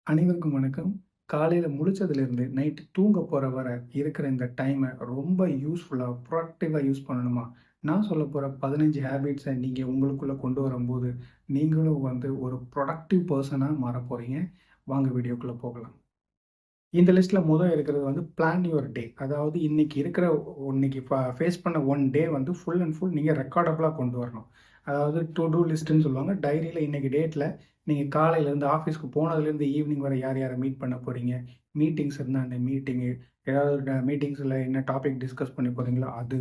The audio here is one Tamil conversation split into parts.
அனைவருக்கும் வணக்கம். காலையில முழிச்சதுலேருந்து நைட் தூங்க போற வர இருக்கிற இந்த டைம ரொம்ப யூஸ்ஃபுல்லா, ப்ரொடக்டிவா யூஸ் பண்ணணுமா? நான் சொல்லப் போற 15 ஹேபிட்ஸ நீங்க உங்களுக்குள்ள கொண்டு வரும்போது, நீங்களும் ஒரு ப்ரொடக்டிவ் பெர்சனா மாறப் போறீங்க. வாங்க வீடியோக்குள்ள போகலாம். இந்த லிஸ்ட்ல இருக்கிறது பிளான் யுவர் டே. அதாவது இன்னைக்கு ஃபேஸ் பண்ண one day full and full நீங்க ரெக்கார்டபிளா கொண்டு வரணும். அதாவது டு டூ லிஸ்ட்ன்னு சொல்லுவாங்க. டைரியில இன்னைக்கு டேட்ல நீங்க காலையிலேருந்து ஆஃபீஸ்க்கு போனதுலேருந்து ஈவினிங் வரை யார் யார மீட் பண்ண போறீங்க? மீட்டிங்ஸ் இருந்தா அந்த மீட்டிங்கு, ஏதாவது மீட்டிங்ஸ்ல என்ன டாபிக் டிஸ்கஸ் பண்ண போறீங்களோ அது,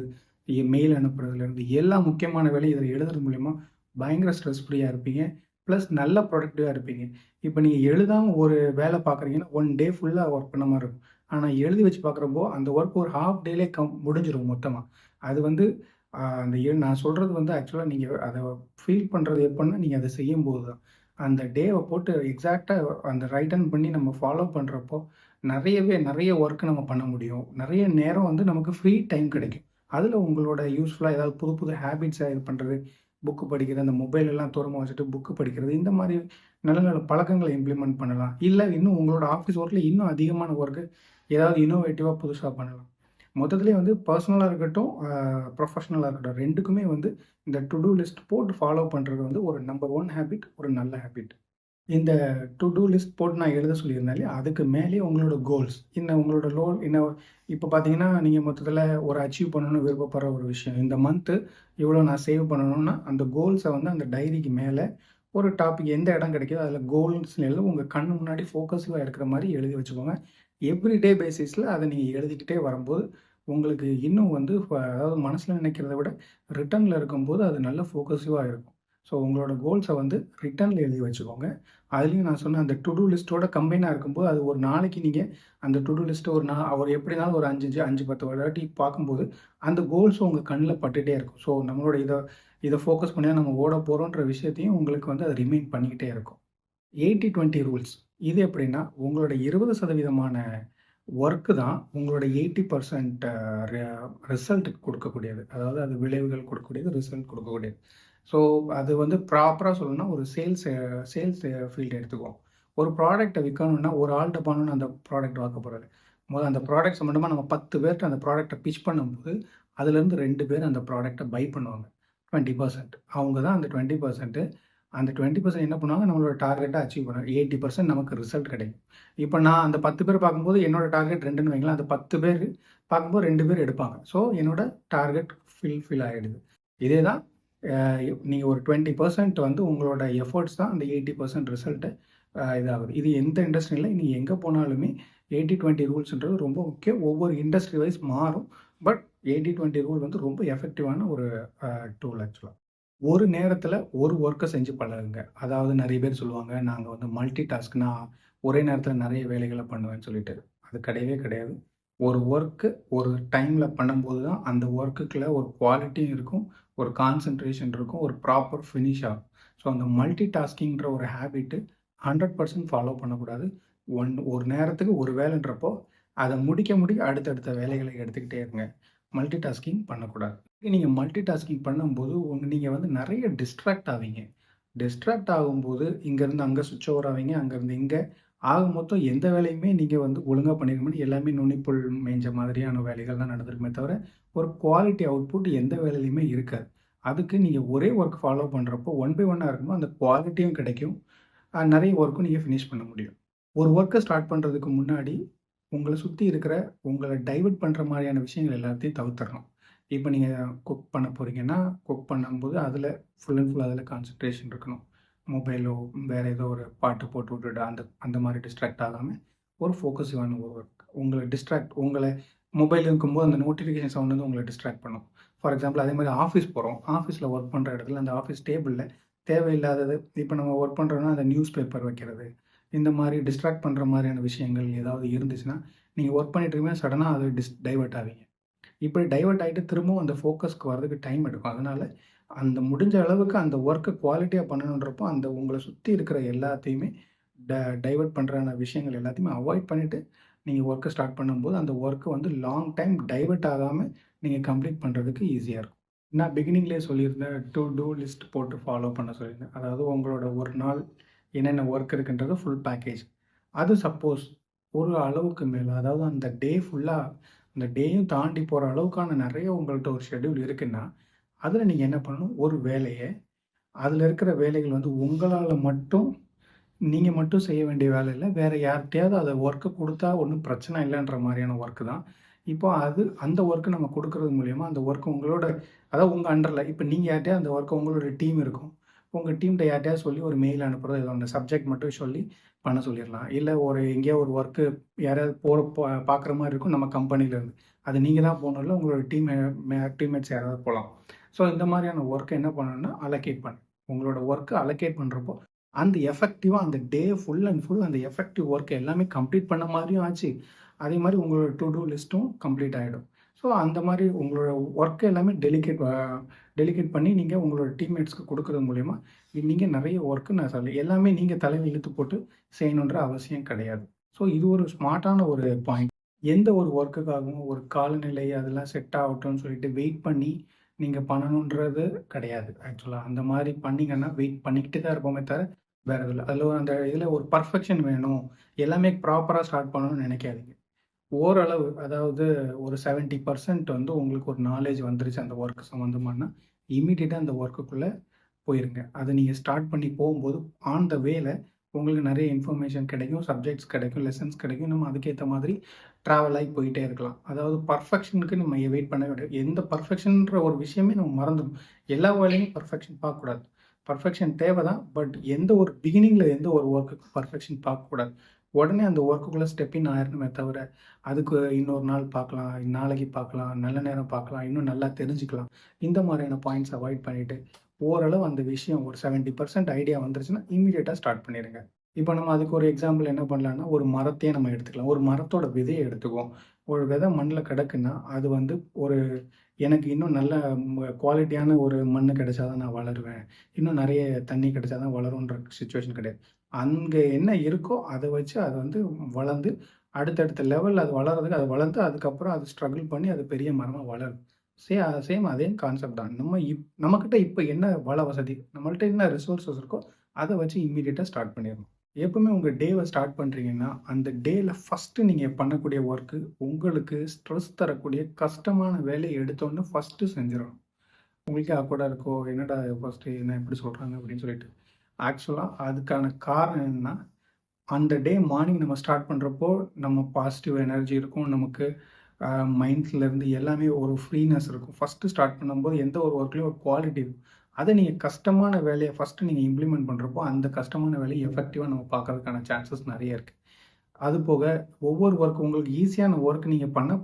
மெயில் அனுப்புறதுலேருந்து எல்லா முக்கியமான வேலையும் இதில எழுதுறது மூலியமா பயங்கர ஸ்ட்ரெஸ் ஃப்ரீயா இருப்பீங்க. பிளஸ் நல்ல ப்ரொடக்டிவா இருப்பீங்க. இப்ப நீங்க எழுதாம ஒரு வேலை பார்க்குறீங்கன்னா, ஒன் டே ஃபுல்லா ஒர்க் பண்ண மாரி இருக்கும். ஆனா எழுதி வச்சு பார்க்குறப்போ, அந்த ஒர்க் ஒரு ஹால்ஃப் டேலே முடிஞ்சிரும் மொத்தமா. அது வந்து அந்த நான் சொல்றது ஆக்சுவலா நீங்க அத ஃபீல் பண்றது எப்பன்னா, நீங்க அத செய்யும்போது தான். அந்த டேவ போட்டு எக்ஸாக்ட்டா அந்த ரைட் பண்ணி நம்ம ஃபாலோ பண்றப்போ, நெறைய ஒர்க் நம்ம பண்ண முடியும். நெறைய நேரம் நமக்கு ஃப்ரீ டைம் கிடைக்கும். அதுல உங்களோட யூஸ்ஃபுல்லா ஏதாவது புது புது ஹேபிட்ஸா இது பண்றது, புக் படிக்கிறது, அந்த மொபைல் எல்லாம் தூரமா வச்சுட்டு புக் படிக்கிறது, இந்த மாரி நல்ல நல்ல பழக்கங்கள இம்ப்ளிமெண்ட் பண்ணலாம். இல்ல இன்னும் உங்களோட ஆஃபீஸ் ஒர்க்ல இன்னும் அதிகமான ஒர்க் ஏதாவது இன்னோவேட்டிவா புதுசா பண்ணலாம். மொத்தத்திலேயே பெர்சனலா இருக்கட்டும், ப்ரொஃபஷனலா இருக்கட்டும் 2க்குமே இந்த டு டூ லிஸ்ட் போட்டு ஃபாலோ பண்றது ஒரு நம்பர் 1 ஹேபிட், ஒரு நல்ல ஹேபிட். இந்த டு டூ லிஸ்ட் போட்டு நான் எழுத சொல்லியிருந்தேன் இல்லையா? அதுக்கு மேலேயே உங்களோட கோல்ஸ். உங்களோட இப்ப பார்த்தீங்கன்னா, நீங்க மொத்தத்தில ஒரு அச்சீவ் பண்ணணும்னு விருப்பப்படுற ஒரு விஷயம். இந்த மந்த் இவ்வளோ நான் சேவ் பண்ணணும்னா, அந்த கோல்ஸ அந்த டைரிக்கு மேல ஒரு டாபிக் எந்த இடம் கிடைக்குதோ, அதில கோல்ஸ்ன்னு எழுதி உங்க கண்ணு முன்னாடி ஃபோக்கஸ்டா இருக்கிற மாரி எழுதி வச்சுக்கோங்க. எவ்ரி டே பேசிஸ்ல அத நீங்க எழுதிக்கிட்டே வரும்போது, உங்களுக்கு இன்னும் அதாவது மனசுல நினைக்கிறத விட ரிட்டன்ல இருக்கும்போது அது நல்ல ஃபோக்கஸிவா இருக்கும். ஸோ உங்களோட கோல்ஸ ரிட்டன்ல எழுதி வச்சுக்கோங்க. அதுலயும் நான் சொன்ன அந்த டு டூ லிஸ்ட்டோட கம்பைனா இருக்கும்போது, அது ஒரு நாளைக்கு நீங்க அந்த டு டூ லிஸ்ட்ட ஒரு எப்படினாலும் ஒரு 5, 10 வாட்டி பார்க்கும்போது, அந்த கோல்ஸும் உங்க கண்ல பட்டுட்டே இருக்கும். ஸோ நம்மளோட இத ஃபோக்கஸ் பண்ணி தான் நம்ம ஓட போறோம்ன்ற விஷயத்தையும் உங்களுக்கு அது ரிமைண்ட் பண்ணிக்கிட்டே இருக்கும். 80-20 ரூல்ஸ். இது எப்படின்னா, உங்களோட 20% வொர்க் தான் உங்களோட 80% ரிசல்ட் குடுக்கக்கூடியது. அதாவது அது விளைவுகள் குடுக்கக்கூடியது, ரிசல்ட் குடுக்கக்கூடியது. ஸோ அது ப்ராப்பரா சொல்லணும்னா ஒரு சேல்ஸ் ஃபீல்ட் எடுத்துக்குவோம். ஒரு ப்ராடக்ட்ட விக்கணும்னா, ஒரு ஆள்ட்ட பண்ணணும் அந்த ப்ராடக்ட் வாங்க போறாரு. அந்த ப்ராடக்ட் சம்மந்தமா நம்ம 10 பேர்ட்ட அந்த ப்ராடக்ட்ட பிட்ச் பண்ணும்போது, அதுலருந்து 2 பேர் அந்த ப்ராடக்ட்ட பை பண்ணுவாங்க. 20% அவங்க தான் அந்த 20% அந்த 20% என்ன பண்ணுவாங்க, நம்மளோட டார்கெட்ட அச்சீவ் பண்ணுவாங்க. 80% நமக்கு ரிசல்ட் கிடைக்கும். இப்ப நான் அந்த 10 பேர் பார்க்கும்போது, என்னோட டார்கெட் 2ன்னு வைங்களேன். அந்த 10 பேரு பார்க்கும்போது 2 பேர் எடுப்பாங்க. ஸோ என்னோட டார்கெட் ஃபில் ஆயிடுது. இதே தான் அ நீங்க ஒரு 20% உங்களோட எஃபோர்ட்ஸ் தான் அந்த 80% ரிசல்ட்ட இதாகுது. இது எந்த இண்டஸ்ட்ரியில நீங்க எங்க போனாலுமே 80-20 ரூல்ஸ்ன்றது ரொம்ப முக்கியம். ஒவ்வொரு இண்டஸ்ட்ரி வைஸ் மாறும். பட் 80-20 ரூல் ரொம்ப எஃபெக்டிவான ஒரு டூல் ஆக்சுவலா. ஒரு நேரத்துல ஒரு வொர்க்க செஞ்சு பழகுங்க. அதாவது நெறைய பேர் சொல்லுவாங்க, நாங்க மல்டி டாஸ்க் நான் ஒரே நேரத்துல நெறைய வேலைகள பண்ணுவேன்னு சொல்லிட்டு. அது கிடையவே கிடையாது. ஒரு வொர்க்கு ஒரு டைம்ல பண்ணும்போது தான் அந்த வொர்க்குக்குள்ள ஒரு குவாலிட்டியும் இருக்கும், ஒரு கான்சன்ட்ரேஷன் இருக்கும், ஒரு ப்ராப்பர் ஃபினிஷ் ஆகும். ஸோ அந்த மல்டி டாஸ்கிங்ன்ற ஒரு ஹேபிட்டு 100% ஃபாலோ பண்ணக்கூடாது. ஒரு நேரத்துக்கு ஒரு வேலைன்றப்போ, அத முடிக்க அடுத்தடுத்த வேலைகள எடுத்துக்கிட்டே இருங்க. மல்டி டாஸ்கிங் பண்ணக்கூடாது. நீங்க மல்டி டாஸ்கிங் பண்ணும்போது, நீங்க நெறைய டிஸ்ட்ராக்ட் ஆவீங்க. டிஸ்ட்ராக்ட் ஆகும்போது, இங்கருந்து அங்க ஸ்விட்ச் ஓவர் ஆவீங்க. அங்கருந்து இங்க. ஆக மொத்தம் எந்த வேலையுமே நீங்க ஒழுங்கா பண்ணியிருக்க மாட்டீங்க. எல்லாமே நுனிப்புல் மேய்ஞ்ச மாதிரியான வேலைகள் தான் நடந்திருக்குமே தவிர, ஒரு குவாலிட்டி அவுட்புட் எந்த வேலையிலயுமே இருக்காது. அதுக்கு நீங்க ஒரே ஒர்க் ஃபாலோ பண்றப்போ, ஒன் பை ஒன்னா இருக்கும்போது அந்த குவாலிட்டியும் கிடைக்கும். நெறைய ஒர்க்கும் நீங்க ஃபினிஷ் பண்ண முடியும். ஒரு ஒர்க்க ஸ்டார்ட் பண்றதுக்கு முன்னாடி, உங்கள சுத்தி இருக்கிற உங்கள டைவர்ட் பண்ற மாரியான விஷயங்கள் எல்லாத்தையும் தவிர்த்தரணும். இப்ப நீங்க குக் பண்ண போறீங்கன்னா, குக் பண்ணும்போது அதில ஃபுல் அண்ட் ஃபுல் அதில கான்சன்ட்ரேஷன் இருக்கணும். மொபைலோ, வேற ஏதோ ஒரு பாட்டு போட்டு விட்டுட்டு அந்த அந்த மாரி டிஸ்ட்ராக்ட் ஆகாம, ஒரு ஃபோக்கஸிவான ஒரு ஒர்க். உங்கள மொபைல் இருக்கும்போது அந்த நோட்டிஃபிகேஷன் சவுண்ட் உங்கள டிஸ்ட்ராக்ட் பண்ணும். ஃபார் எக்ஸாம்பிள் அதே மாரி ஆஃபீஸ் போறோம். ஆஃபீஸ்ல ஒர்க் பண்ற இடத்துல அந்த ஆஃபீஸ் டேபிள்ல தேவையில்லாதது இப்ப நம்ம ஒர்க் பண்றோம்னா, அந்த நியூஸ் பேப்பர் வைக்கிறது, இந்த மாரி டிஸ்ட்ராக்ட் பண்ற மாரியான விஷயங்கள் ஏதாவது இருந்துச்சுன்னா, நீங்க ஒர்க் பண்ணிட்டு இருக்கும்போது சடனா அது டைவர்ட் ஆவீங்க. இப்படி டைவர்ட் ஆயிட்டு திரும்பவும் அந்த ஃபோக்கஸ்க்கு வரதுக்கு டைம் எடுக்கும். அதனால அந்த முடிஞ்ச அளவுக்கு அந்த ஒர்க்க குவாலிட்டியா பண்ணணுன்றப்போ, அந்த உங்கள சுத்தி இருக்கிற எல்லாத்தையுமே ட டைவர்ட் பண்றான விஷயங்கள் எல்லாத்தையுமே அவாய்ட் பண்ணிட்டு, நீங்க ஒர்க்க ஸ்டார்ட் பண்ணும்போது, அந்த ஒர்க் லாங் டைம் டைவர்ட் ஆகாம நீங்க கம்ப்ளீட் பண்றதுக்கு ஈஸியா இருக்கும். நான் பிகினிங்லயே சொல்லியிருந்தேன். டூ டூ லிஸ்ட் போட்டு ஃபாலோ பண்ண சொல்லியிருந்தேன். அதாவது உங்களோட ஒரு நாள் என்னென்ன ஒர்க் இருக்குன்றது ஃபுல் பேக்கேஜ். அது சப்போஸ் ஒரு அளவுக்கு மேல, அதாவது அந்த டே ஃபுல்லா அந்த டேயும் தாண்டி போற அளவுக்கான நெறைய உங்கள்ட்ட ஒரு ஷெட்யூல் இருக்குன்னா, அதில நீங்க என்ன பண்ணணும், ஒரு வேலைய அதில இருக்கிற வேலைகள் வந்து உங்களால மட்டும் நீங்க மட்டும் செய்ய வேண்டிய வேலை இல்ல. வேற யார்ட்டயாவது அத ஒர்க்க குடுத்தா ஒண்ணும் பிரச்சனை இல்லன்ற மாரியான ஒர்க் தான். இப்போ அந்த ஒர்க் நம்ம குடுக்குறது மூலியமா, அந்த ஒர்க் உங்களோட அதாவது உங்க அண்டர்ல இப்ப நீங்க யார்ட்டயாவது அந்த ஒர்க்க உங்களோட டீம் இருக்கும். உங்க டீம்ட்ட யார்ட்டயாவது சொல்லி ஒரு மெயில் அனுப்புறதோ ஏதோ ஒண்ணு சப்ஜெக்ட் மட்டும் சொல்லி பண்ண சொல்லிறலாம். இல்ல எங்கேயோ ஒரு ஒர்க் யாராவது பார்க்குற மாரி இருக்கும் நம்ம கம்பெனில இருந்து. அது நீங்க தான் போகணும் இல்ல உங்களோட டீம்மேட்ஸ் யாராவது போலாம். ஸோ இந்த மாரியான ஒர்க்க என்ன பண்ணணும்னா, அலோகேட் பண்ணு. உங்களோட ஒர்க்க அலோகேட் பண்றப்போ அந்த எஃபெக்டிவா அந்த டே ஃபுல் அண்ட் ஃபுல் அந்த எஃபெக்டிவ் ஒர்க் எல்லாமே கம்ப்ளீட் பண்ண மாதிரியும் ஆச்சு. அதே மாரி உங்களோட டு டூ லிஸ்ட்டும் கம்ப்ளீட் ஆயிடும். ஸோ அந்த மாரி உங்களோட ஒர்க் எல்லாமே டெலிகேட் பண்ணி நீங்க உங்களோட டீம்மேட்ஸ்க்கு குடுக்குறது மூலியமா, நீங்க நெறைய ஒர்க் நான் எல்லாமே நீங்க தலையில இழுத்து போட்டு செய்யணுன்ற அவசியம் கிடையாது. ஸோ இது ஒரு ஸ்மார்ட்டான ஒரு பாயிண்ட். எந்த ஒரு ஒர்க்குக்காகவும் ஒரு காலநிலை அதெல்லாம் செட் ஆகட்டும்னு சொல்லிட்டு வெயிட் பண்ணி நீங்க பண்ணணுன்றது கிடையாது. ஆக்சுவலா அந்த மாரி பண்ணீங்கன்னா, வெயிட் பண்ணிக்கிட்டே தான் இருப்போமே தவிர வேற எதுவும் இல்ல. அதில அந்த இதில ஒரு பெர்ஃபெக்ஷன் வேணும். எல்லாமே ப்ராப்பரா ஸ்டார்ட் பண்ணணும்னு நெனைக்காதீங்க. ஓரளவு அதாவது ஒரு 70% வந்து உங்களுக்கு ஒரு நாலேட்ஜ் வந்துருச்சு அந்த ஒர்க் சம்மந்தமானா, இம்மீடியட்டா அந்த ஒர்க்குக்குள்ள போயிருங்க. அத நீங்க ஸ்டார்ட் பண்ணி போகும்போது, ஆன் த வேல உங்களுக்கு நெறைய இன்ஃபர்மேஷன் கிடைக்கும், சப்ஜெக்ட்ஸ் கிடைக்கும், லெசன்ஸ் கிடைக்கும். நம்ம அதுக்கேத்த மாதிரி ட்ராவல் ஆகி போயிட்டே இருக்கலாம். அதாவது பெர்ஃபெக்ஷனுக்கு நம்ம வெயிட் பண்ணவே கிடையாது. எந்த பெர்ஃபெக்ஷன்ற ஒரு விஷயமே நம்ம மறந்துரும். எல்லா வேலையும் பெர்ஃபெக்ஷன் பார்க்கக்கூடாது. பெர்ஃபெக்ஷன் தேவ தான். பட் எந்த ஒரு பிகினிங்ல எந்த ஒரு ஒர்க்குக்கும் பெர்ஃபெக்ஷன் பார்க்கக்கூடாது. உடனே அந்த ஒர்க்குக்குள்ள ஸ்டெப் இன் ஆயிரணுமே தவிர, அதுக்கு இன்னொரு நாள் பார்க்கலாம், நாளைக்கு பார்க்கலாம், நல்ல நேரம் பார்க்கலாம், இன்னும் நல்லா தெரிஞ்சுக்கலாம். இந்த மாரியான பாயிண்ட்ஸ் அவாய்ட் பண்ணிட்டு ஓரளவு அந்த விஷயம் ஒரு 70% ஐடியா வந்துருச்சுன்னா, இம்மீடியட்டா ஸ்டார்ட் பண்ணிருங்க. இப்ப நம்ம அதுக்கு ஒரு எக்ஸாம்பிள் என்ன பண்ணலான்னா, ஒரு மரத்தையே நம்ம எடுத்துக்கலாம். ஒரு மரத்தோட விதைய எடுத்துக்குவோம். ஒரு விதை மண்ல கிடக்குன்னா, அது வந்து ஒரு எனக்கு இன்னும் நல்ல குவாலிட்டியான ஒரு மண்ணு கிடைச்சா தான் நான் வளருவேன். இன்னும் நெறைய தண்ணி கிடைச்சா தான் வளரும்ன்ற சிச்சுவேஷன் கிடையாது. அங்க என்ன இருக்கோ, அத வச்சு அது வந்து வளர்ந்து, அடுத்தடுத்த லெவல்ல அது வளர்றதுக்கு அது வளர்ந்து, அதுக்கப்புறம் அது ஸ்ட்ரகிள் பண்ணி அது பெரிய மரமா வளரும். சேம் அதே கான்செப்ட் தான். நம்மகிட்ட இப்ப என்ன வள வசதி, நம்மள்ட்ட என்ன ரிசோர்ஸஸ் இருக்கோ, அத வச்சு இம்மீடியட்டா ஸ்டார்ட் பண்ணிறணும். எப்பவுமே உங்க டேவ ஸ்டார்ட் பண்றீங்கன்னா, அந்த டேல ஃபர்ஸ்ட்டு நீங்க பண்ணக்கூடிய ஒர்க்கு, உங்களுக்கு ஸ்ட்ரெஸ் தரக்கூடிய கஷ்டமான வேலைய எடுத்தோனே ஃபர்ஸ்ட்டு செஞ்சிரணும். உங்களுக்கே ஆக்வர்டா இருக்கும். என்னடா ஃபர்ஸ்ட்டு என்ன இப்படி சொல்றாங்க அப்படின்னு சொல்லிட்டு. ஆக்சுவலா அதுக்கான காரணம் என்னன்னா, அந்த டே மார்னிங் நம்ம ஸ்டார்ட் பண்றப்போ, நம்ம பாசிட்டிவ் எனர்ஜி இருக்கும். நமக்கு அ மைண்ட்ஸ்லேருந்து எல்லாமே ஒரு ஃப்ரீனஸ் இருக்கும். ஃபர்ஸ்ட்டு ஸ்டார்ட் பண்ணும்போது எந்த ஒரு ஒர்க்லயும் ஒரு குவாலிட்டி இருக்கும். அத நீங்க கஷ்டமான வேலைய ஃபர்ஸ்ட்டு நீங்க இம்ப்ளிமெண்ட் பண்றப்போ, அந்த கஷ்டமான வேலைய எஃபெக்டிவா நம்ம பார்க்கறதுக்கான சான்சஸ் நெறைய இருக்கு. அதுபோக ஒவ்வொரு ஒர்க் உங்களுக்கு ஈஸியான ஒர்க் நீங்க பண்ண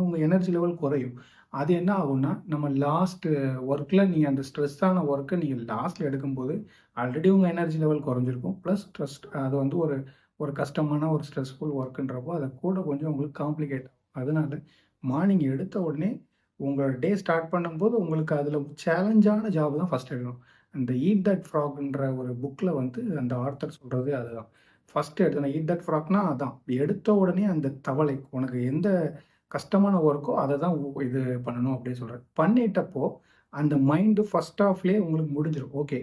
உங்க எனர்ஜி லெவல் குறையும். அது என்ன ஆகும்னா, நம்ம லாஸ்ட் ஒர்க்ல நீங்க அந்த ஸ்ட்ரெஸ்ஸான ஒர்க்க நீங்க லாஸ்ட்ல எடுக்கும்போது, ஆல்ரெடி உங்க எனர்ஜி லெவல் குறைஞ்சிருக்கும். பிளஸ் ஸ்ட்ரெஸ் அது வந்து ஒரு ஒரு கஷ்டமான ஒரு ஸ்ட்ரெஸ்ஃபுல் ஒர்க்ன்றப்போ, அது கூட கொஞ்சம் உங்களுக்கு காம்ப்ளிகேட் ஆகும். அதனால மார்னிங் எடுத்த உடனே உங்களோட டே ஸ்டார்ட் பண்ணும்போது, உங்களுக்கு அதில சேலஞ்சான ஜாப் தான் ஃபர்ஸ்ட் எடுக்கணும். அந்த ஈட் தட் ஃப்ராக்ன்ற ஒரு புக்ல வந்து அந்த ஆத்தர் சொல்றதே அதுதான். ஃபர்ஸ்ட்டு எடுத்தோனே ஈட் தட் ஃப்ராக்னா அதான். எடுத்த உடனே அந்த தவளை உனக்கு எந்த கஷ்டமான ஒர்க்கோ அத தான் இது பண்ணணும் அப்படின்னு சொல்றாரு. பண்ணிட்டப்போ அந்த மைண்ட் ஃபர்ஸ்ட் ஹாஃப்லயே உங்களுக்கு முடிஞ்சிரும். ஓகே.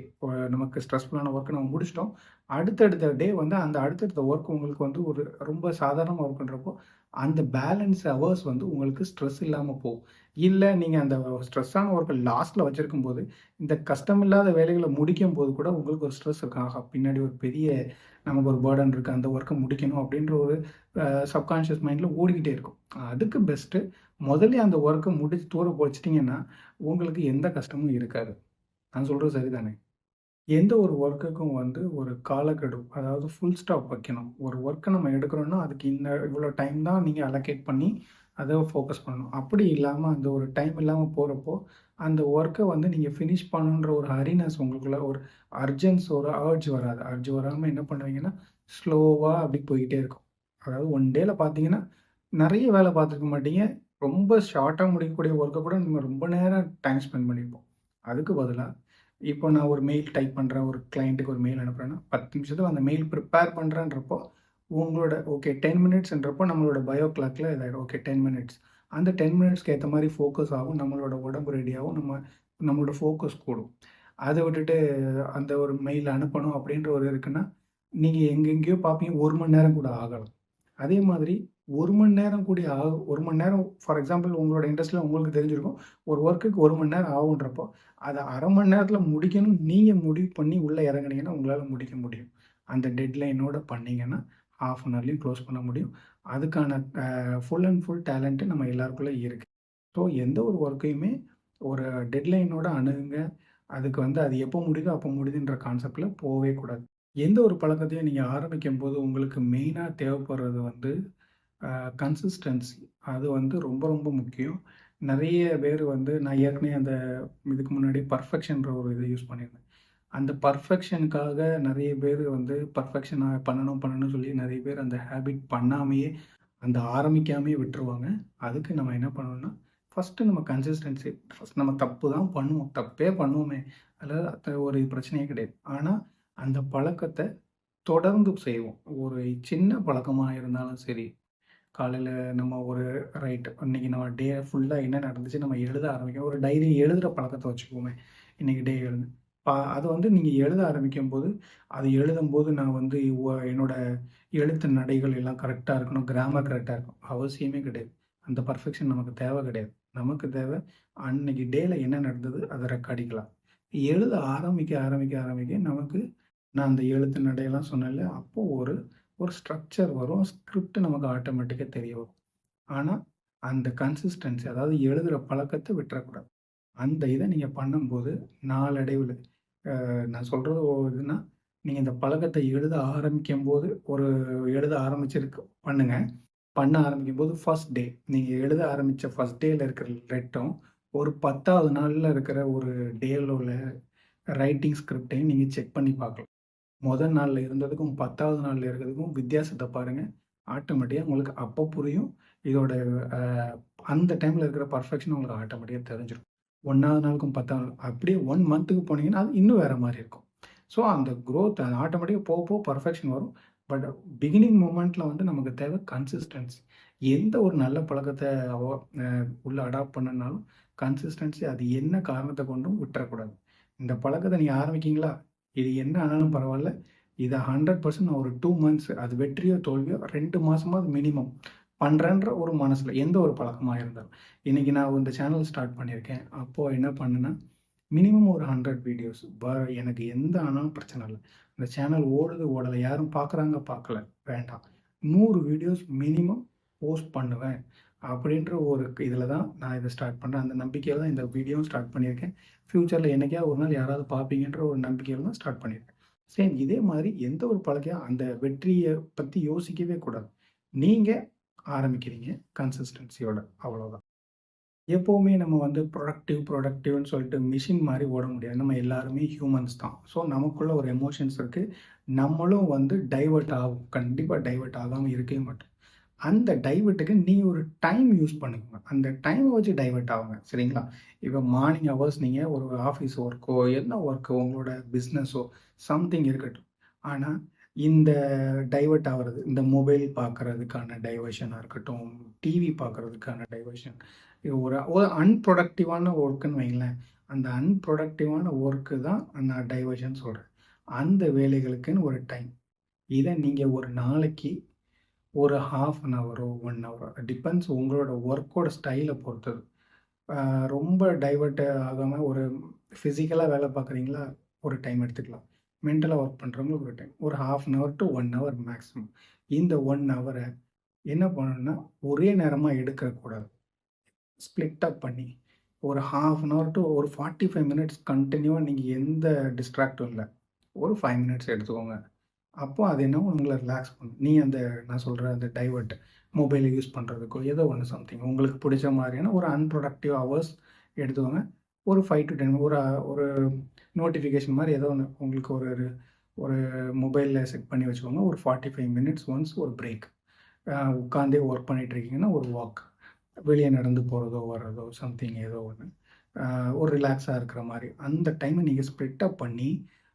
நமக்கு ஸ்ட்ரெஸ்ஃபுல்லான ஒர்க் நம்ம முடிச்சுட்டோம். அடுத்தடுத்த டே வந்து அந்த அடுத்தடுத்த ஒர்க் உங்களுக்கு வந்து ஒரு ரொம்ப சாதாரணமா ஒர்க்ன்றப்போ, அந்த பேலன்ஸ் ஹவர்ஸ் வந்து உங்களுக்கு ஸ்ட்ரெஸ் இல்லாம போகும். இல்ல நீங்க அந்த ஸ்ட்ரெஸ்ஸான ஒர்க்க லாஸ்ட்ல வச்சிருக்கும்போது, இந்த கஷ்டமில்லாத வேலைகள முடிக்கும்போது கூட உங்களுக்கு ஒரு ஸ்ட்ரெஸ் இருக்கும். ஆஹா! பின்னாடி ஒரு பெரிய நமக்கு ஒரு பர்டன் இருக்கு. அந்த ஒர்க்க முடிக்கணும் அப்படின்ற ஒரு சப்கான்ஷியஸ் மைண்ட்ல ஓடிக்கிட்டே இருக்கும். அதுக்கு பெஸ்ட்டு முதல்லயே அந்த ஒர்க்க முடிச்சு தூர வச்சுட்டீங்கன்னா, உங்களுக்கு எந்த கஷ்டமும் இருக்காது. நான் சொல்றது சரிதானே? எந்த ஒரு ஒர்க்குக்கும் வந்து ஒரு காலக்கெடு, அதாவது ஃபுல் ஸ்டாப் வைக்கணும். ஒரு ஒர்க்க நம்ம எடுக்கிறோம்னா, அதுக்கு இவ்வளோ டைம் தான் நீங்க அலோகேட் பண்ணி அத ஃபோக்கஸ் பண்ணணும். அப்படி இல்லாம அந்த ஒரு டைம் இல்லாம போறப்போ, அந்த ஒர்க்க வந்து நீங்க ஃபினிஷ் பண்ணணுன்ற ஒரு ஹரினஸ் உங்களுக்குள்ள ஒரு அர்ஜென்ஸ் ஒரு அர்ஜ் வராது. அர்ஜ் வராம என்ன பண்ணுவீங்கன்னா, ஸ்லோவா அப்படி போயிட்டே இருக்கும். அதாவது ஒன் டேல பார்த்தீங்கன்னா, நெறைய வேலை பார்த்துருக்க மாட்டீங்க. ரொம்ப ஷார்ட்டா முடிக்கக்கூடிய ஒர்க்க கூட நம்ம ரொம்ப நேரம் டைம் ஸ்பெண்ட் பண்ணியிருப்போம். அதுக்கு பதிலா இப்போ நான் ஒரு மெயில் டைப் பண்றேன். ஒரு கிளையன்ட்டுக்கு ஒரு மெயில் அனுப்புறேன்னா, 10 நிமிஷத்துல அந்த மெயில் ப்ரிப்பேர் பண்றேன்றப்போ, உங்களோட ஓகே 10 மினிட்ஸ்ன்றப்போ நம்மளோட பயோ கிளாக்ல இதாயிடும். Okay 10 minutes. அந்த 10 மினிட்ஸ்க்கு ஏத்த மாரி ஃபோக்கஸ் ஆகும். நம்மளோட உடம்பு ரெடி ஆகும். நம்மளோட ஃபோக்கஸ் கூடும். அத விட்டுட்டு அந்த ஒரு மெயில் அனுப்பணும் அப்படின்ற ஒரு இருக்குன்னா, நீங்க எங்கெங்கேயோ பார்ப்பீங்க 1 மணி நேரம் கூட ஆகலாம். அதே மாதிரி 1 மணி நேரம் கூடி 1 மணி நேரம் ஃபார் எக்ஸாம்பிள் உங்களோட இண்டஸ்ட்ரியில உங்களுக்கு தெரிஞ்சிருக்கும். ஒரு ஒர்க்குக்கு 1 மணி நேரம் ஆகுன்றப்போ, அத 1/2 மணி நேரத்தில முடிக்கணும்னு நீங்க முடிவு பண்ணி உள்ள இறங்குனீங்கன்னா, உங்களால முடிக்க முடியும். அந்த டெட்லைனோட பண்ணீங்கன்னா, 1/2 அன் ஹவர்லயும் க்ளோஸ் பண்ண முடியும். அதுக்கான ஃபுல் அண்ட் ஃபுல் டேலண்ட் நம்ம எல்லாருக்குள்ள இருக்கு. ஸோ எந்த ஒரு ஒர்க்கையுமே ஒரு டெட்லைனோட அணுகுங்க. அதுக்கு அது எப்போ முடியுதோ அப்போ முடியுதுன்ற கான்செப்ட்ல போவே கூடாது. எந்த ஒரு பழக்கத்தையும் நீங்க ஆரம்பிக்கும்போது உங்களுக்கு மெயினா தேவைப்படுறது கன்சிஸ்டன்சி. அது ரொம்ப ரொம்ப முக்கியம். நெறைய பேர் நான் ஏற்கனவே இதுக்கு முன்னாடி பர்ஃபெக்ஷன்ற ஒரு இத யூஸ் பண்ணியிருந்தேன். அந்த பர்ஃபெக்ஷனுக்காக நெறைய பேர் பர்ஃபெக்ஷனா பண்ணணும் பண்ணணும்னு சொல்லி நெறைய பேர் அந்த ஹேபிட் பண்ணாமயே, அந்த ஆரம்பிக்காமயே விட்டுருவாங்க. அதுக்கு நம்ம என்ன பண்ணணும்னா, ஃபர்ஸ்ட்டு நம்ம கன்சிஸ்டன்சி. ஃபர்ஸ்ட் நம்ம தப்பு தான் பண்ணுவோம். தப்பே பண்ணுவோமே! அதில ஒரு பிரச்சனையே கிடையாது. ஆனா, அந்த பழக்கத்த தொடர்ந்து செய்வோம். ஒரு சின்ன பழக்கமா இருந்தாலும் சரி, காலையில நம்ம ஒரு இன்னைக்கு நம்ம டே ஃபுல்லா என்ன நடந்துச்சு நம்ம எழுத ஆரம்பிக்கிறோம். ஒரு டைரி எழுதுற பழக்கத்த வச்சுக்குவோமே. இன்னைக்கு டே எழுது. அது நீங்க எழுத ஆரம்பிக்கும்போது, அது எழுதும்போது நான் என்னோட எழுத்து நடைகள் எல்லாம் கரெக்ட்டா இருக்கணும். கிராமர் கரெக்ட்டா இருக்கணும். அவசியமே கிடையாது. அந்த பெர்ஃபெக்ஷன் நமக்கு தேவை கிடையாது. நமக்கு தேவை அன்னைக்கு டேல என்ன நடந்தது அத ரெக்கார்டிக்கலாம். எழுத ஆரம்பிக்க நமக்கு நான் அந்த எழுத்து நடையெல்லாம் சொன்னேன்ல, அப்போ ஒரு ஒரு ஸ்ட்ரக்சர் வரும். ஸ்கிரிப்ட் நமக்கு ஆட்டோமேட்டிக்கா தெரிய வரும். ஆனா, அந்த கன்சிஸ்டன்சி அதாவது எழுதுற பழக்கத்த விட்டுறக்கூடாது. அந்த இத நீங்க பண்ணும்போது நாளடைவுல நான் சொல்றது இதுன்னா, நீங்க இந்த பழக்கத்த எழுத ஆரம்பிக்கும்போது, எழுத ஆரம்பிச்சிருக்கு பண்ணுங்க. பண்ண ஆரம்பிக்கும்போது ஃபர்ஸ்ட் டே நீங்க எழுத ஆரம்பிச்ச ஃபர்ஸ்ட் டேல இருக்கிற லெட்டும், ஒரு 10வது நாள்ல இருக்கிற ஒரு டேல உள்ள ரைட்டிங் ஸ்கிரிப்டையும் நீங்க செக் பண்ணி பார்க்கலாம். முதல் நாள்ல இருந்ததுக்கும் 10வது நாள்ல இருக்கிறதுக்கும் வித்தியாசத்த பாருங்க. ஆட்டோமேட்டிக்கா உங்களுக்கு அப்போ புரியும். இதோட அ அந்த டைம்ல இருக்கிற பெர்ஃபெக்ஷன் உங்களுக்கு ஆட்டோமேட்டிக்கா தெரிஞ்சிரும். 1வது நாளுக்கும் 10வது நாள் அப்படியே 1 மந்த்துக்கு போனீங்கன்னா, அது இன்னும் வேற மாரி இருக்கும். ஸோ அந்த குரோத் ஆட்டோமேட்டிக்கா போக போக பெர்ஃபெக்ஷன் வரும். பட் பிகினிங் மொமெண்ட்ல நமக்கு தேவை கன்சிஸ்டன்சி. எந்த ஒரு நல்ல பழக்கத்த அவ அ உள்ள அடாப்ட் பண்ணனாலும் கன்சிஸ்டன்சி அது என்ன காரணத்த கொண்டும் விட்டுறக்கூடாது. இந்த பழக்கத்த நீங்க ஆரம்பிக்கிறீங்களா? இது என்ன ஆனாலும் பரவால்ல. இத 100% நான் ஒரு 2 மந்த்ஸ் அது வெற்றியோ, தோல்வியோ 2 மாசமாவது மினிமம் பண்றேன்ற ஒரு மனசுல எந்த ஒரு பழக்கமா இருந்தாலும். இன்னைக்கு நான் இந்த சேனல் ஸ்டார்ட் பண்ணியிருக்கேன். அப்போ என்ன பண்ணேன்னா, மினிமம் ஒரு 100 வீடியோஸ். எனக்கு எந்த ஆனாலும் பிரச்சனை இல்ல. இந்த சேனல் ஓடுது, ஓடல. யாரும் பார்க்குறாங்க, பார்க்கல. வேண்டாம். 100 வீடியோஸ் மினிமம் போஸ்ட் பண்ணுவேன். அப்படின்ற ஒரு இதில தான் நான் இத ஸ்டார்ட் பண்றேன். அந்த நம்பிக்கையில தான் இந்த வீடியோவும் ஸ்டார்ட் பண்ணியிருக்கேன். ஃபியூச்சர்ல என்னைக்காவது ஒரு நாள் யாராவது பார்ப்பீங்கன்ற ஒரு நம்பிக்கையில தான் ஸ்டார்ட் பண்ணியிருக்கேன். சேம் இதே மாரி எந்த ஒரு பழக்கம் அந்த வெற்றிய பத்தி யோசிக்கவே கூடாது. நீங்க ஆரம்பிக்கிறீங்க கன்சிஸ்டன்சியோட அவ்வளோதான். எப்பவுமே நம்ம ப்ரொடக்டிவ்ன்னு சொல்லிட்டு மிஷின் மாரி ஓட முடியாது. நம்ம எல்லாருமே ஹியூமன்ஸ் தான். ஸோ நமக்குள்ள ஒரு எமோஷன்ஸ் இருக்கு. நம்மளும் டைவர்ட் ஆவோம். கண்டிப்பா டைவர்ட் ஆகாம இருக்கவே மாட்டோம். அந்த டைவர்ட்டுக்கு நீங்க ஒரு டைம் யூஸ் பண்ணுங்க. அந்த டைம வச்சு டைவர்ட் ஆவுங்க. சரிங்களா? இப்ப மார்னிங் ஹவர்ஸ் நீங்க ஒரு ஆஃபீஸ் ஒர்க்கோ, என்ன ஒர்க்கோ உங்களோட பிசினஸோ சம்திங் இருக்கட்டும். ஆனா, இந்த டைவர்ட் ஆவுறது, இந்த மொபைல் பார்க்கறதுக்கான டைவர்ஷனா இருக்கட்டும், டிவி பார்க்கறதுக்கான டைவர்ஷன், ஒரு ஒரு அன்ப்ரொடக்டிவான ஒர்க்குன்னு வைங்களேன். அந்த அன்ப்ரொடக்டிவான ஒர்க்கு தான் நான் டைவர்ஷன் சொல்றேன். அந்த வேலைகளுக்குன்னு ஒரு டைம். இத நீங்க ஒரு நாளைக்கு ஒரு 1/2 அன் ஹவரோ, 1 ஹவரோ டிபெண்ட்ஸ் உங்களோட ஒர்க்கோட ஸ்டைல பொறுத்தது. அ ரொம்ப டைவர்ட் ஆகாம ஒரு ஃபிசிக்கலா வேலை பார்க்குறீங்களா, ஒரு டைம் எடுத்துக்கலாம். மென்டலா ஒர்க் பண்றவங்களுக்கு ஒரு டைம். ஒரு 1/2 an hour to 1 hour maximum. இந்த 1 ஹவர என்ன பண்ணணும்னா, ஒரே நேரமா எடுக்கக்கூடாது. ஸ்ப்ளிட் அப் பண்ணி, ஒரு 1/2 அன் ஹவர் டூ ஒரு 45 மினிட்ஸ் கன்டினியூவா நீங்க எந்த டிஸ்ட்ராக்டும் இல்ல. ஒரு 5 மினிட்ஸ் எடுத்துக்கோங்க. அப்போ அது என்னவோ உங்கள ரிலாக்ஸ் பண்ணும். நீ நான் சொல்ற அந்த டைவர்ட் மொபைல யூஸ் பண்றதுக்கோ, ஏதோ ஒண்ணு சம்திங் உங்களுக்கு பிடிச்ச மாரியான ஒரு அன்ப்ரொடக்டிவ் ஹவர்ஸ் எடுத்துக்கோங்க. ஒரு 5 டூ 10 ஒரு நோட்டிஃபிகேஷன் மாரி ஏதோ ஒண்ணு உங்களுக்கு ஒரு ஒரு மொபைல்ல செட் பண்ணி வச்சுக்கோங்க. ஒரு 45 மினிட்ஸ் ஒன்ஸ் ஒரு பிரேக். உட்காந்தே ஒர்க் பண்ணிட்டு இருக்கீங்கன்னா, ஒரு வாக். வெளிய நடந்து போறதோ, வர்றதோ சம்திங் ஏதோ ஒண்ணு. ஒரு ரிலாக்ஸா இருக்கிற மாரி. அந்த டைம நீங்க ஸ்ப்ளிட் அப் பண்ணி,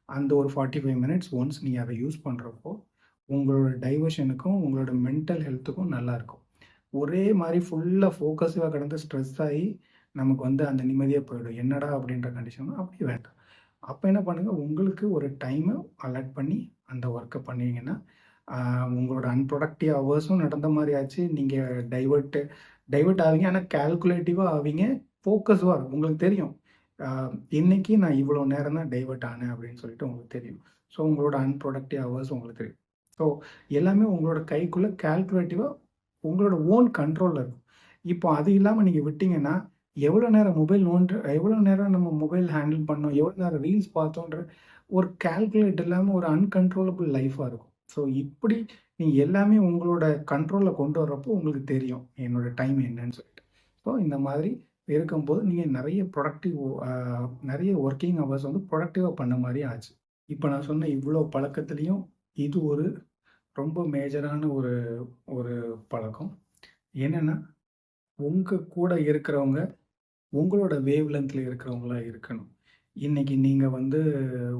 அந்த ஒரு 45 மினிட்ஸ் ஒன்ஸ் நீங்க அத யூஸ் பண்றப்போ, உங்களோட டைவர்ஷனுக்கும், உங்களோட மென்டல் ஹெல்த்துக்கும் நல்லாருக்கும். ஒரே மாரி ஃபுல்லா ஃபோக்கஸ்டா கடந்து ஸ்ட்ரெஸ் ஆயி, நமக்கு அந்த நிம்மதியே போயிடும். என்னடா! அப்படின்ற கண்டிஷன் அப்படி வேண்டாம். அப்ப என்ன பண்ணுங்க, உங்களுக்கு ஒரு டைம அலாட் பண்ணி அந்த ஒர்க்க பண்ணீங்கன்னா, ஆ உங்களோட அன்ப்ரொடக்டிவ் ஹவர்ஸும் நடந்த மாரி ஆச்சு. நீங்க டைவர்ட் டைவர்ட் ஆவீங்க. ஆனா கால்குலேட்டிவா ஆவீங்க. ஃபோக்கஸ்டா இருக்கும். உங்களுக்கு தெரியும். ஆ இன்னைக்கு நான் இவ்வளோ நேரம் தான் டைவர்ட் ஆனேன் அப்படின்னு சொல்லிட்டு உங்களுக்கு தெரியும். ஸோ உங்களோட அன்ப்ரொடக்டிவ் ஹவர்ஸ் உங்களுக்கு தெரியும். ஸோ எல்லாமே உங்களோட கைக்குள்ள கால்குலேட்டிவா உங்களோட ஓன் கண்ட்ரோல்ல இருக்கும். இப்போ அது இல்லாம நீங்க விட்டீங்கன்னா, எவ்வளோ நேரம் நம்ம மொபைல் ஹேண்டில் பண்ணோம், எவ்வளோ நேரம் ரீல்ஸ் பார்த்தோன்ற ஒரு கால்குலேட் இல்லாம ஒரு அன்கண்ட்ரோலபிள் லைஃபா இருக்கும். ஸோ இப்படி நீங்க எல்லாமே உங்களோட கண்ட்ரோல்ல கொண்டு வர்றப்போ உங்களுக்கு தெரியும். என்னோட டைம் என்னன்னு சொல்லிட்டு. ஸோ இந்த மாதிரி இருக்கும்போது நீங்க நெறைய ஒர்க்கிங் ஹவர்ஸ் வந்து புரொடக்டிவா பண்ண மாரி ஆச்சு. இப்ப நான் சொன்ன இவ்ளோ பழக்கத்திலயும் இது ஒரு ரொம்ப மேஜரான ஒரு ஒரு பழக்கம். என்னன்னா, உங்க கூட இருக்கிறவங்க உங்களோட வேவ் லென்த்ல இருக்கிறவங்களா இருக்கணும். இன்னைக்கு நீங்க வந்து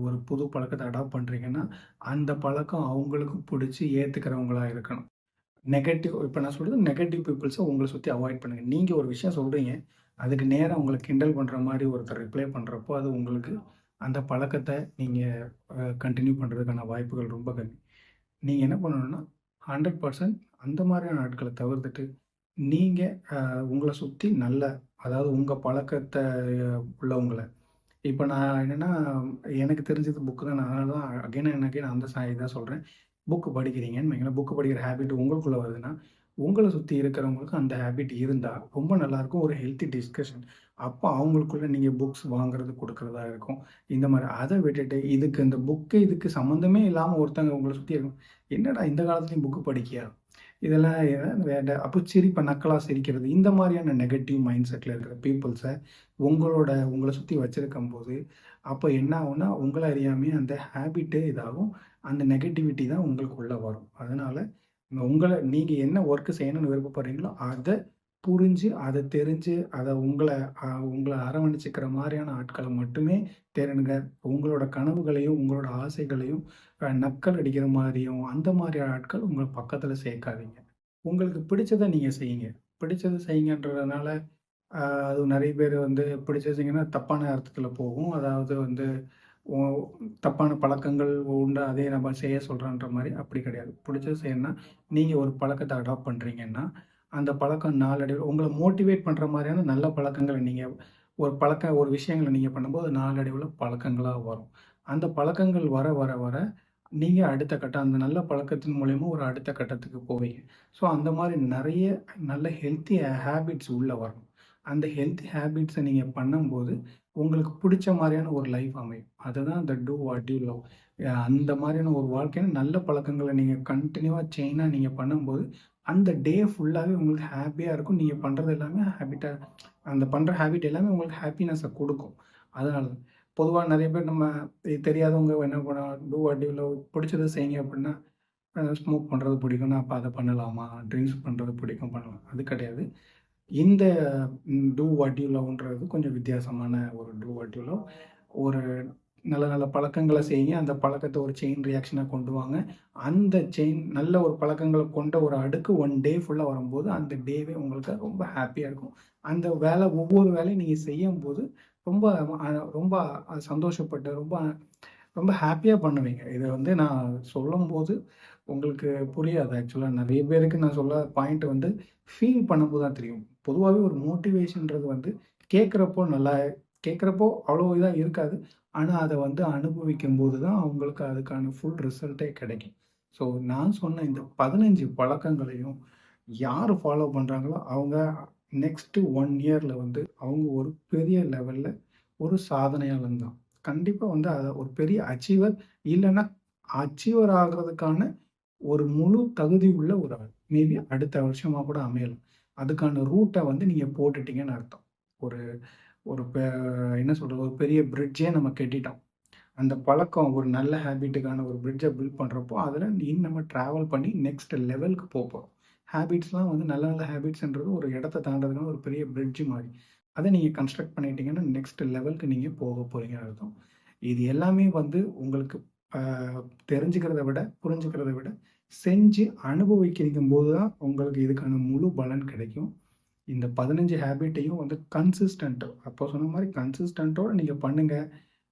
ஒரு புது பழக்கத்த அடாப்ட் பண்றீங்கன்னா, அந்த பழக்கம் அவங்களுக்கும் புடிச்சு ஏத்துக்கிறவங்களா இருக்கணும். இப்ப நான் சொல்றது நெகட்டிவ் பீப்பிள்ஸ உங்கள சுத்தி அவாய்ட் பண்ணுங்க. நீங்க ஒரு விஷயம் சொல்றீங்க, அதுக்கு நேரா உங்கள கிண்டல் பண்ற மாரி ஒருத்தர் ரிப்ளை பண்றப்போ, அது உங்களுக்கு அந்த பழக்கத்த நீங்க கன்டின்யூ பண்றதுக்கான வாய்ப்புகள் ரொம்ப கம்மி. நீங்க என்ன பண்ணணும்னா, 100% அந்த மாரியான ஆட்கள தவிர்த்துட்டு, நீங்க உங்கள சுத்தி அதாவது உங்க பழக்கத்த உள்ளவங்கள இப்ப நான் என்னன்னா, எனக்கு தெரிஞ்சது புக் தான். நான் அதனால தான் அகைன் அண்ட் அகைன் அந்த இதான் சொல்றேன். புக் படிக்கிறீங்கன்னு வைங்களேன். புக் படிக்கிற ஹேபிட் உங்களுக்குள்ள வருதுன்னா, உங்கள சுத்தி இருக்கிறவங்களுக்கு அந்த ஹேபிட் இருந்தா ரொம்ப நல்லாயிருக்கும். ஒரு ஹெல்த்தி டிஸ்கஷன். அப்போ அவங்களுக்குள்ள நீங்க புக்ஸ் வாங்குறது, குடுக்குறதா இருக்கும். இந்த மாரி அத விட்டுட்டு இதுக்கு சம்மந்தமே இல்லாம ஒருத்தங்க உங்கள சுத்தி இருக்கும். "என்னடா இந்த காலத்துலயும் புக் படிக்கியா?" இதெல்லாம் வேண்டாம். அப்போ நக்கலா சிரிக்கிறது. இந்த மாரியான நெகட்டிவ் மைண்ட் செட்ல இருக்கிற பீப்பிள்ஸ உங்கள சுத்தி வச்சிருக்கும்போது, அப்ப என்ன ஆகும்னா, உங்கள அறியாமயே அந்த ஹேபிட்டே இதாகும். அந்த நெகட்டிவிட்டி தான் உங்களுக்குள்ள வரும். அதனால நீங்க என்ன ஒர்க் செய்யணும்னு விருப்பப்படுறீங்களோ, அத புரிஞ்சு, அத தெரிஞ்சு, உங்கள அரவணைச்சுக்கிற மாரியான ஆட்கள மட்டுமே தேடுங்க. உங்களோட கனவுகளையும், உங்களோட ஆசைகளையும் நக்கல் அடிக்கிற மாரியும், அந்த மாரி ஆட்கள் உங்க பக்கத்துல சேர்க்காதீங்க. உங்களுக்கு பிடிச்சத நீங்க செய்யுங்க. பிடிச்சத செய்யுங்கன்றதுனால, அ அது நெறைய பேர் வந்து பிடிச்சத செய்யுங்கன்னா தப்பான அர்த்தத்துல போகும். அதாவது வந்து ஒ தப்பான பழக்கங்கள் உண்டு. அதே நம்ம செய்ய சொல்றோன்ற மாரி அப்படி கிடையாது. பிடிச்சது செய்யணும்னா, நீங்க ஒரு பழக்கத்த அடாப்ட் பண்றீங்கன்னா, அந்த பழக்கம் நாளடைவில உங்கள மோட்டிவேட் பண்ற மாரியான நல்ல பழக்கங்கள நீங்க ஒரு விஷயங்கள நீங்க பண்ணும்போது நாளடைவில பழக்கங்களா வரும். அந்த பழக்கங்கள் வர, வர, வர நீங்க அடுத்த கட்டம் அந்த நல்ல பழக்கத்தின் மூலியமா ஒரு அடுத்த கட்டத்துக்கு போவீங்க. ஸோ அந்த மாரி நெறைய நல்ல ஹெல்த்தி ஹேபிட்ஸ் உள்ள வரணும். அந்த ஹெல்த்தி ஹேபிட்ஸ நீங்க பண்ணும்போது, உங்களுக்கு புடிச்ச மாரியான ஒரு லைஃப் அமையும். அதுதான் அந்த டூ வாட் யூ லவ். அந்த மாரியான ஒரு வாழ்க்கையில நல்ல பழக்கங்கள நீங்க கன்டினியூவா செயினா நீங்க பண்ணும்போது, அந்த டே ஃபுல்லாவே உங்களுக்கு ஹேப்பியா இருக்கும். நீங்க பண்றது எல்லாமே அந்த பண்ற ஹேபிட் எல்லாமே உங்களுக்கு ஹேப்பினஸ குடுக்கும். அதனால பொதுவா நெறைய பேர் தெரியாதவங்க என்ன பண்ணுவாங்க, டூ வாட் யூ லவ் பிடிச்சத செய்யுங்க அப்டின்னா, ஸ்மோக் பண்றது பிடிக்கும்னா, அப்ப அத பண்ணலாமா? ட்ரிங்க்ஸ் பண்றது பிடிக்கும் பண்ணலாம். அது கிடையாது. இந்த டூ வாட் யூ லவ்ன்றது கொஞ்சம் வித்தியாசமான ஒரு டூ வாட் யூ லவ். ஒரு நல்ல நல்ல பழக்கங்கள செய்யுங்க. அந்த பழக்கத்த ஒரு செயின் ரியாக்ஷனா கொண்டு வாங்க. அந்த நல்ல ஒரு பழக்கங்கள கொண்ட ஒரு அடுக்கு டே ஃபுல்லா வரும்போது, அந்த டேவே உங்களுக்கு ரொம்ப ஹேப்பியா இருக்கும். ஒவ்வொரு வேலையும் நீங்க செய்யும்போது, ரொம்ப அ ரொம்ப சந்தோஷப்பட்டு, ரொம்ப ரொம்ப ஹேப்பியா பண்ணுவீங்க. இத வந்து நான் சொல்லும்போது உங்களுக்கு புரியாது ஆக்சுவலா. நெறைய பேருக்கு நான் சொல்ல பாயிண்ட் வந்து ஃபீல் பண்ணும்போது தான் தெரியும். பொதுவாவே ஒரு மோட்டிவேஷன்றது வந்து கேட்கிறப்போ நல்லா கேட்கிறப்போ அவ்வளோ இதா இருக்காது. ஆனா, அத வந்து அனுபவிக்கும்போது தான் அவங்களுக்கு அதுக்கான ஃபுல் ரிசல்ட்டே கிடைக்கும். ஸோ நான் சொன்ன இந்த 15 பழக்கங்களையும் யாரு ஃபாலோ பண்றாங்களோ, அவங்க நெக்ஸ்ட் 1 இயர்ல வந்து அவங்க ஒரு பெரிய லெவல்ல ஒரு சாதனையாளன் தான். கண்டிப்பா வந்து ஒரு பெரிய அச்சீவர் இல்லன்னா, அச்சீவர் ஆகுறதுக்கான ஒரு முழு தகுதி உள்ள ஒரு ஆள். மேபி அடுத்த வருஷமா கூட அமையலாம். அதுக்கான ரூட்ட வந்து நீங்க போட்டுட்டீங்கன்னு அர்த்தம். ஒரு ஒரு பெ என்ன சொல்றது? ஒரு பெரிய பிரிட்ஜே நம்ம கட்டிட்டோம். அந்த பழக்கம் ஒரு நல்ல ஹேபிட்டுக்கான ஒரு பிரிட்ஜ பில்ட் பண்றப்போ, அதுல நம்ம டிராவல் பண்ணி நெக்ஸ்ட் லெவலுக்கு போப்போறோம். ஹேபிட்ஸ்லாம் வந்து நல்ல நல்ல ஹேபிட்ஸ்ன்றது ஒரு இடத்த தாண்டறதுக்கான ஒரு பெரிய பிரிட்ஜ் மாரி. அத நீங்க கன்ஸ்ட்ரக்ட் பண்ணிட்டீங்கன்னா, நெக்ஸ்ட் லெவலுக்கு நீங்க போக போறீங்கன்னு அர்த்தம். இது எல்லாமே வந்து உங்களுக்கு அ தெரிஞ்சுக்கிறத விட, புரிஞ்சுக்கிறத விட, செஞ்சு அனுபவிக்கும்போது தான் உங்களுக்கு இதுக்கான முழு பலன் கிடைக்கும். இந்த 15 ஹேபிட்டையும் வந்து அப்போ சொன்ன மாரி கன்சிஸ்டன்ட்டோட நீங்க பண்ணுங்க.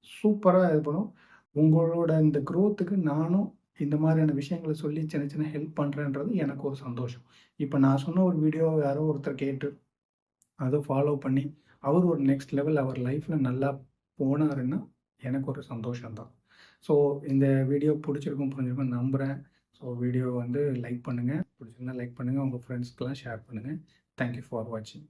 சூப்பரா இது பண்ணும். உங்களோட இந்த குரோத்துக்கு நானும் இந்த மாதிரியான விஷயங்கள சொல்லி சின்ன சின்ன ஹெல்ப் பண்றேன்றது எனக்கு ஒரு சந்தோஷம். இப்ப நான் சொன்ன ஒரு வீடியோவ யாரோ ஒருத்தர் கேட்டு, அத ஃபாலோ பண்ணி, அவர் ஒரு நெக்ஸ்ட் லெவல் அவர் லைஃப்ல நல்லா போனாருன்னா, எனக்கு ஒரு சந்தோஷம் தான். ஸோ இந்த வீடியோ புரிஞ்சிருக்கும்னு நம்புறேன். ஸோ வீடியோ வந்து லைக் பண்ணுங்க. பிடிச்சிருந்தா லைக் பண்ணுங்க. உங்க ஃப்ரெண்ட்ஸ்க்குலாம் ஷேர் பண்ணுங்க. தேங்க் யூ ஃபார் வாட்சிங்.